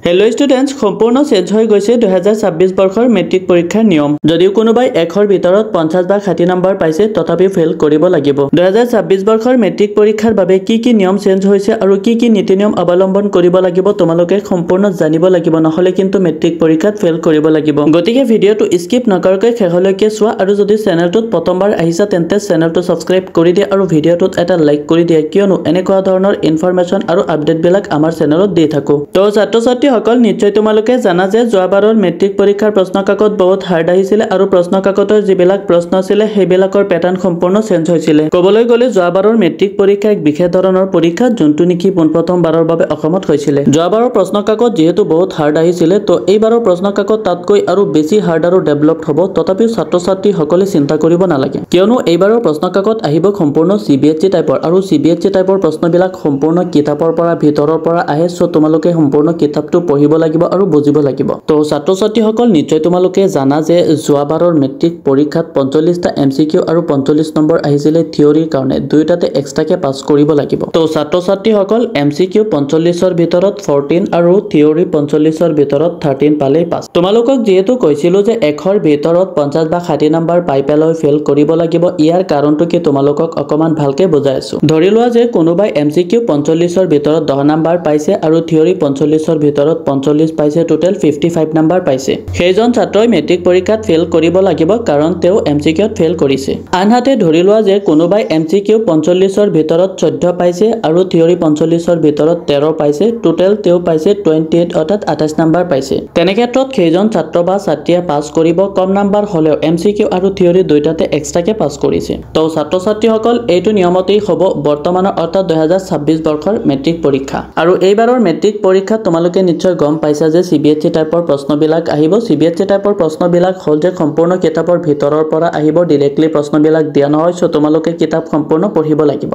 Hello' students, সম্পূৰ্ণ change হৈ গৈছে 2026 বৰ্ষৰ মেট্ৰিক পৰীক্ষাৰ নিয়ম। যদিও কোনোবাই 100ৰ ভিতৰত 50 বা 60 নম্বৰ পাইছে, তথাপিও ফেইল কৰিব লাগিব। 2026 বৰ্ষৰ মেট্ৰিক পৰীক্ষাৰ বাবে কি নিয়ম চেঞ্জ হৈছে আৰু কি নীতি নিয়ম অৱলম্বন কৰিব লাগিব তোমালোকে সম্পূৰ্ণ জানিব লাগিব, নহ'লে কিন্তু মেট্ৰিক পৰীক্ষাত ফেইল কৰিব লাগিব। গতিকে ভিডিঅ'টো স্কিপ নকৰাকৈ শেষলৈকে চোৱা আৰু যদি চেনেলটোত প্ৰথমবাৰ আহিছা তেন্তে চেনেলটো ছাবস্ক্ৰাইব কৰি দিয়া আৰু ভিডিঅ'টোত এটা লাইক কৰি দিয়া, কিয়নো এনেকুৱা ধৰণৰ ইনফৰমেশ্যন আৰু আপডেটবিলাক আমাৰ চেনেলত দি থাকো। তো ছাত্ৰ-ছাত্ৰী সকল নিশ্চয় তোমালোকে জানা যে যোৱাবাৰৰ মেট্ৰিক পৰীক্ষাৰ প্ৰশ্ন কাকত বহুত হাৰ্ড আহিছিলে আৰু প্ৰশ্ন কাকতৰ যিবিলাক প্ৰশ্ন আছিলে সেইবিলাকৰ পেটাৰ্ণ সম্পূৰ্ণ চেঞ্জ হৈছিলে। ক'বলৈ গ'লে যোৱাবাৰৰ মেট্ৰিক পৰীক্ষা এক বিশেষ ধৰণৰ পৰীক্ষা, যোনটো নেকি পোনপ্ৰথমবাৰৰ বাবে অসমত হৈছিলে। যোৱাবাৰৰ প্ৰশ্ন কাকত যিহেতু বহুত হাৰ্ড আহিছিলে, তো এইবাৰৰ প্ৰশ্ন কাকত তাতকৈ আৰু বেছি হাৰ্ড আৰু ডেভেলপড হ'ব। তথাপিও ছাত্ৰ-ছাত্ৰী সকলে চিন্তা কৰিব নালাগে, কিয়নো এইবাৰৰ প্ৰশ্ন কাকত আহিব সম্পূৰ্ণ CBSE টাইপৰ আৰু CBSE টাইপৰ প্ৰশ্নবিলাক সম্পূৰ্ণ কিতাপৰ পৰা ভিতৰৰ পৰা আহে। চ' তোমালোকে সম্পূৰ্ণ কিতাপটো পঢ়িব লাগিব আৰু বুজিব লাগিব। তো ছাত্ৰ-ছাত্ৰীসকল নিশ্চয় তোমালোকে জানা যে যোৱাবাৰৰ মেট্ৰিক পৰীক্ষাত 45টা MCQ আৰু 45 নম্বৰ আহিছিলে থিয়ৰিৰ কাৰণে, দুয়োটাতে এক্সট্ৰাকে পাছ কৰিব লাগিব। তো ছাত্ৰ-ছাত্ৰীসকল MCQ 45ৰ ভিতৰত 14 আৰু থিয়ৰি 45ৰ ভিতৰত 13 পালেই পাছ। তোমালোকক যিহেতু কৈছিলো যে 100ৰ ভিতৰত 50 বা 60 নম্বৰ পাই পেলাই ফেইল কৰিব লাগিব, ইয়াৰ কাৰণটো কি তোমালোকক অকমান ভালকে বুজাই আছো। ধৰি লোৱা যে কোনোবাই MCQ 45ৰ ভিতৰত 10 নম্বৰ পাইছে আৰু থিয়ৰি 45ৰ ভিতৰত 45 পাইছে, টোটেল 55 নম্বৰ পাইছে। সেইজন ছাত্ৰই মেট্ৰিক পৰীক্ষাত ফেইল কৰিব লাগিব, কাৰণ তেওঁ MCQত ফেইল কৰিছে। আনহাতে ধৰি লোৱা যে কোনোবাই MCQ 45ৰ ভিতৰত 14 পাইছে আৰু থিয়ৰি 45ৰ ভিতৰত 13 পাইছে, টোটেল তেওঁ পাইছে 28 অৰ্থাৎ 28 নম্বৰ পাইছে। তেনে ক্ষেত্ৰত সেইজন ছাত্ৰ বা ছাত্ৰীয়ে পাছ কৰিব, কম নম্বৰ হ'লেও MCQ আৰু থিয়ৰি দুয়োটাতে এক্সট্ৰাকে পাছ কৰিছে। তো ছাত্ৰ-ছাত্ৰীসকল এইটো নিয়মতেই হ'ব বৰ্তমানৰ অৰ্থাৎ 2026 বৰ্ষৰ মেট্ৰিক পৰীক্ষা। আৰু এইবাৰৰ মেট্ৰিক পৰীক্ষাত তোমালোকে নিশ্চয় গম পাইছা যে CBSE টাইপৰ প্ৰশ্নবিলাক আহিব। CBSE টাইপৰ প্ৰশ্নবিলাক হ'ল যে সম্পূৰ্ণ কিতাপৰ ভিতৰৰ পৰা আহিব, ডিৰেক্টলি প্ৰশ্নবিলাক দিয়া নহয়। চ' তোমালোকে কিতাপ সম্পূৰ্ণ পঢ়িব লাগিব।